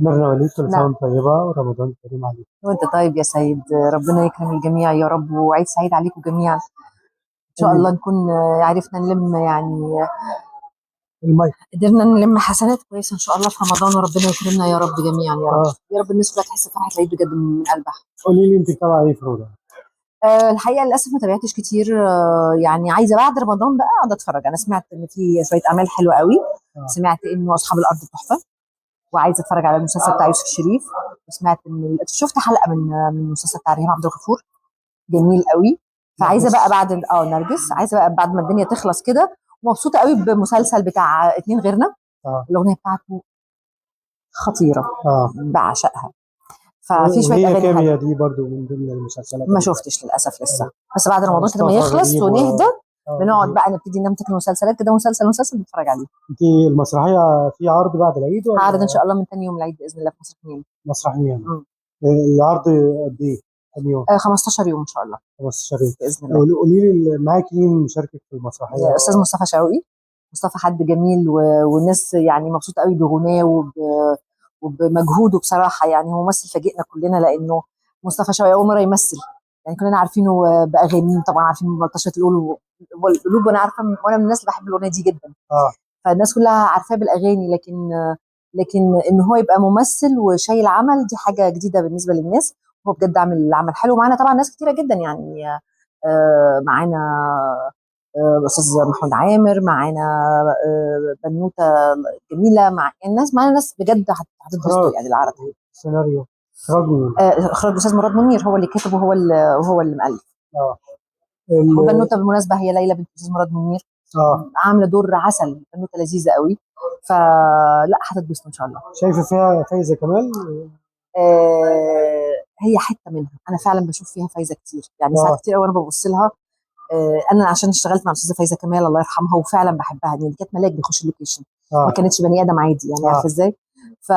ميرنا وليد، كل سنة نعم. وانت طيبة ورمضان كريم عليك. وانت طيب يا سيد، ربنا يكرم الجميع يا رب، وعيد سعيد عليكم جميعا. ان شاء قولي الله نكون عرفنا نلم يعني، المايك. قدرنا نلم حسنات كويسه ان شاء الله في رمضان، وربنا يكرمنا يا رب جميعا يا رب. اه يا رب الناس كلها تحس بفرحه العيد بجد من قلبها. قولي لي انت بتابعة ايه في رمضان؟ الحقيقه للاسف ما تابعتش كتير، يعني عايزه بعد رمضان بقى اقعد اتفرج. انا سمعت ان في شويه اعمال حلوه قوي. اه سمعت انه اصحاب الارض تحفه، وعايزه اتفرج على المسلسل بتاع يوسف الشريف. وسمعت ان شفت حلقه من المسلسل بتاع ريهام عبد الغفور، جميل قوي. فعايزه بقى نرجس. بعد نرجس، عايزه بقى بعد ما الدنيا تخلص كده. ومبسوطه قوي بمسلسل بتاع اتنين غيرنا، اه الاغنيه بتاعته خطيره، اه بعشقها. ففي شويه وهي اغاني كيميا حلوه. دي برضو من ضمن المسلسلات ما اللي شفتش للاسف لسه، حلوة. بس بعد رمضان كده ما مصطفى يخلص غريب ونهدى بنقعد دي. بقى نبتدي نمسك المسلسلات كده، مسلسل مسلسل نتفرج عليه. انت المسرحية في عرض بعد العيد هعرض ان ولا شاء الله من تاني يوم العيد باذن الله في مصر الجديدة. مسرحية؟ العرض قد ايه؟ كام يوم؟ 15 يوم ان شاء الله 15 يوم. باذن الله. قولي لي معاك مين مشاركك في المسرحية؟ استاذ مصطفى شوقي. مصطفى حد جميل والناس يعني مبسوطه قوي بغناه وبمجهوده بصراحه. يعني هو ممثل فاجئنا كلنا، لانه مصطفى شوقي اول مره يمثل. يعني كلنا عارفينه باغانيه، طبعا عارفين ملطشه القلوب والقلوب، وانا عارفه وانا من الناس اللي بحب الاغنيه دي جدا. اه فالناس كلها عارفاه بالاغاني، لكن ان هو يبقى ممثل وشايل عمل، دي حاجه جديده بالنسبه للناس. هو بجد عامل عمل حلو معانا، طبعا ناس كتيره جدا يعني. معانا استاذ محمود عامر، معانا بنوته جميله، مع يعني الناس معانا، ناس بجد هتتبسطوا اخراج يعني العرض. سيناريو اخراج مين؟ اخراج الاستاذ مراد منير، هو اللي كاتب وهو اللي مؤلف. اه ال- والبنوته بالمناسبه هي ليلى بنت الاستاذ مراد منير، اه عامله دور عسل، بنوته لذيذه قوي. فلا هتتبسطوا ان شاء الله. شايفه فيها فايزه كمال؟ هي حته منها، انا فعلا بشوف فيها فايزه كتير، يعني ساعات اه كتير قوي انا ببص لها. انا عشان اشتغلت مع الاستاذه فايزه كمال الله يرحمها، وفعلا بحبها، يعني كانت ملاك بيخش اللوكيشن، ما اه كانتش بني ادم عادي، يعني عارفه اه ازاي. ف...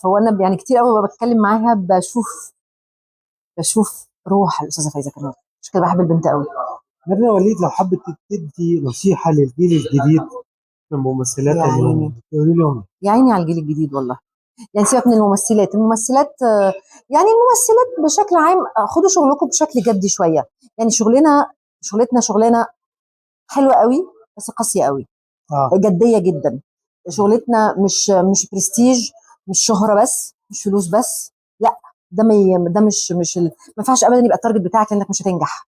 فوانا يعني كتير قوي بتكلم معاها، بشوف روح الاستاذه فايزه كمال، مش كده بحب البنت قوي. ميرنا وليد، لو حابة تدي نصيحة للجيل الجديد من الممثلات يا عيني، اليوم تقولي لهم؟ يا عيني على الجيل الجديد والله. يعني سيبك من الممثلات، يعني الممثلات بشكل عام، خدوا شغلكم بشكل جدي شويه. يعني شغلتنا شغلانه حلوه قوي، بس قاسيه قوي، اه جديه جدا. شغلتنا مش برستيج، مش شهره بس، مش فلوس بس، لا. ده مش ما ينفعش ابدا يبقى التارجت بتاعك انك مش هتنجح.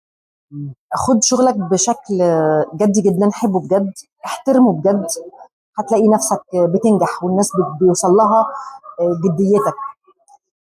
مم. خد شغلك بشكل جدي جدا، حبه بجد، احترمه بجد. هتلاقي نفسك بتنجح، والناس بيوصل لها جديتك.